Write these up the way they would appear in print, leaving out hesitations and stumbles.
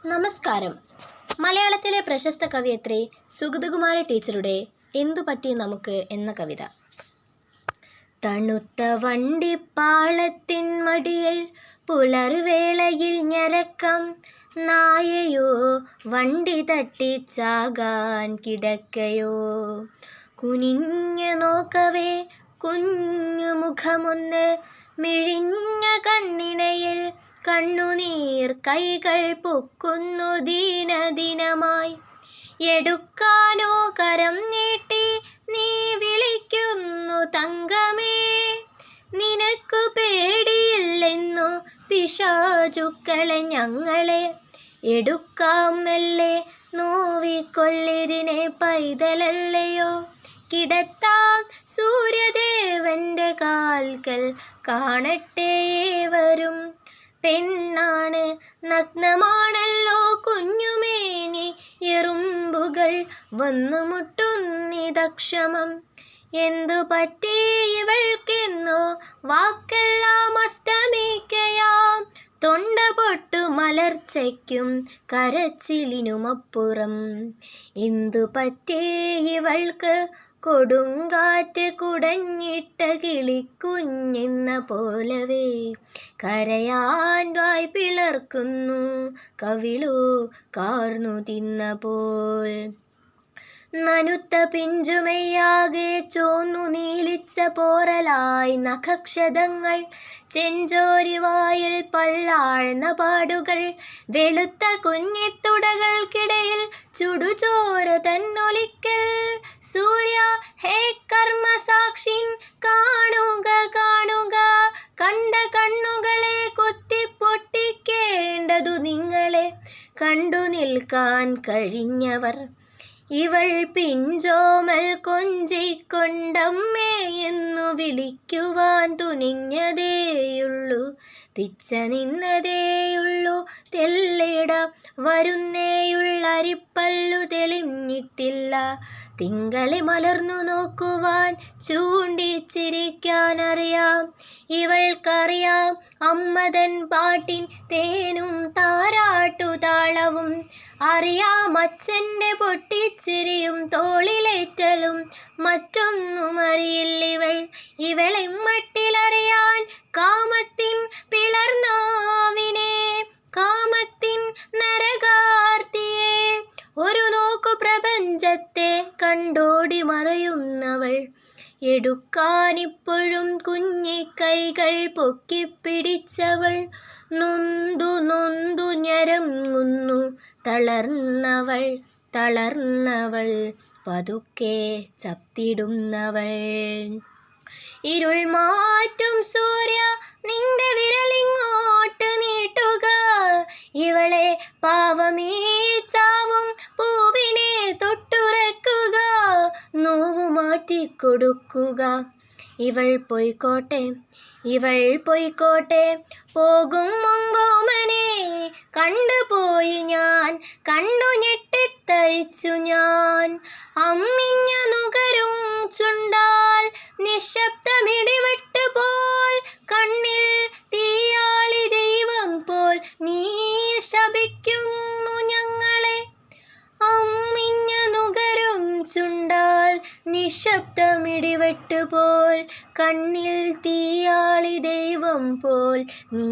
നമസ്കാരം. മലയാളത്തിലെ പ്രശസ്ത കവയിത്രി സുഗതകുമാരി ടീച്ചറുടെ എന്തു പറ്റി നമുക്ക് എന്ന കവിത. തണുത്ത വണ്ടിപ്പാളത്തിൻ മടിയിൽ പുലർവേളയിൽ ഞരക്കം, നായയോ വണ്ടി തട്ടിച്ചാകാൻ കിടക്കയോ, കുനിഞ്ഞു നോക്കവേ കുഞ്ഞു മുഖമൊന്ന്, മിഴിഞ്ഞ കണ്ണിണയിൽ കണ്ണുനീർ കൈകൾ പൊക്കുന്നു ദീനദിനമായി. എടുക്കാനോ കരം നീട്ടി നീ വിളിക്കുന്നു തങ്കമേ, നിനക്കു പേടിയില്ലെന്നു പിശാചുക്കളെ ഞങ്ങളെ. എടുക്കാം മെല്ലെ നോവിക്കൊല്ലിതിനെ പൈതലല്ലയോ, കിടത്താം സൂര്യദേവന്റെ കാൽക്കൽ കാണട്ടെ ഏവരും. പെണ്ണാണ് നഗ്നമാണല്ലോ കുഞ്ഞുമേനി, എറുമ്പുകൾ വന്നു മുട്ടുന്നിതക്ഷമം. എന്തു പറ്റി ഇവൾക്കെന്നോ വാക്കെല്ലാം അസ്തമിക്കയാം, തൊണ്ട പൊട്ടു മലർച്ചയ്ക്കും കരച്ചിലിനുമപ്പുറം. എന്തു പറ്റി ഇവൾക്ക് കൊടുങ്കാറ്റ് കുടഞ്ഞിട്ട കിളിക്കുഞ്ഞെന്ന പോലവേ, കരയാൻ വായ് പിളർക്കുന്നു കവിളോ കാർന്നു തിന്ന പോൽ. നനുത്ത പിഞ്ചുമയ്യാകെ ചോന്നു നീലിച്ച പോറലായി നഖക്ഷതങ്ങൾ, ചെഞ്ചോരിവായിൽ പല്ലാഴ്ന്ന പാടുകൾ, വെളുത്ത കുഞ്ഞിത്തുടകൾക്കിടയിൽ ചുടുചോര തന്നൊലിക്കൽ. സൂര്യ ഹേ കർമ്മസാക്ഷിൻ, കാണുക കാണുക, കണ്ട കണ്ണുകളെ കുത്തിപ്പൊട്ടിക്കേണ്ടതു നിങ്ങളെ. കണ്ടു നിൽക്കാൻ കഴിഞ്ഞവർ ഇവൾ പിഞ്ചോമൽ കൊഞ്ചിക്കൊണ്ടമ്മേ എന്നു വിളിക്കുവാൻ തുനിഞ്ഞതേയുള്ളൂ, പിച്ച നിന്നതേയുള്ളൂ തെല്ലിട വരുന്നേയുള്ളരിപ്പല്ലു തെളിഞ്ഞിട്ടില്ല. തിങ്കളി മലർന്നു നോക്കുവാൻ ചൂണ്ടിച്ചിരിക്കാനറിയാം ഇവൾക്കറിയാം, അമ്മതൻ പാട്ടിൻ തേനും താരാട്ടു താളവും. അറിയാം അച്ഛൻ്റെ പൊട്ടിച്ചിരിയും തോളിലേറ്റലും, മറ്റൊന്നും അറിയില്ലിവൾ ഇവളെമ്മട്ടിലറിയാൻ കാമത്തിൻ പിളർന്നാവിനെ, കാമത്തിൻ നരകാർത്തിയെ. ഒരു നോക്കു പ്രപഞ്ചത്തെ കണ്ടോടി മറയുന്നവൾ, എടുക്കാനിപ്പോഴും കുഞ്ഞിക്കൈകൾ പൊക്കിപ്പിടിച്ചവൾ. നൊന്തു നൊന്തു ഞരങ്ങുന്നു തളർന്നവൾ, തളർന്നവൾ പതുക്കെ ചത്തിടുന്നവൾ. ഇരുൾ മാറ്റും സൂര്യ നിന്റെ വിരലിങ്ങോട്ട് നീട്ടുക, ഇവളെ പാവമീ ചാവും പൂവിനെ തൊട്ടുറക്കുക, നോവു മാറ്റിക്കൊടുക്കുക. ഇവൾ പൊയ്ക്കോട്ടെ, ഇവൾ പൊയ്ക്കോട്ടെ, പോകും മങ്കോമനെ. കണ്ടുപോയി ഞാൻ, കണ്ടു ഞെട്ടിത്തരിച്ചു ഞാൻ. അമ്മിഞ്ഞ നുകരും ചുണ്ടാൽ നിശബ്ദമിടിവെട്ട് പോൽ, കണ്ണിൽ തീയാളി ദൈവം പോൽ നീ ശപിക്കുന്നു ഞങ്ങളെ. അമ്മിഞ്ഞ നുകരും ചുണ്ടാൽ നിശബ്ദമിടിവെട്ട് പോൽ, കണ്ണിൽ തീയാളി ദൈവം പോൽ നീ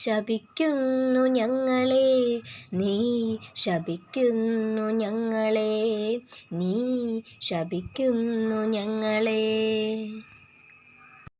ശപിക്കുന്നു ഞങ്ങളെ, നീ ശപിക്കുന്നു ഞങ്ങളെ, നീ ശപിക്കുന്നു ഞങ്ങളെ.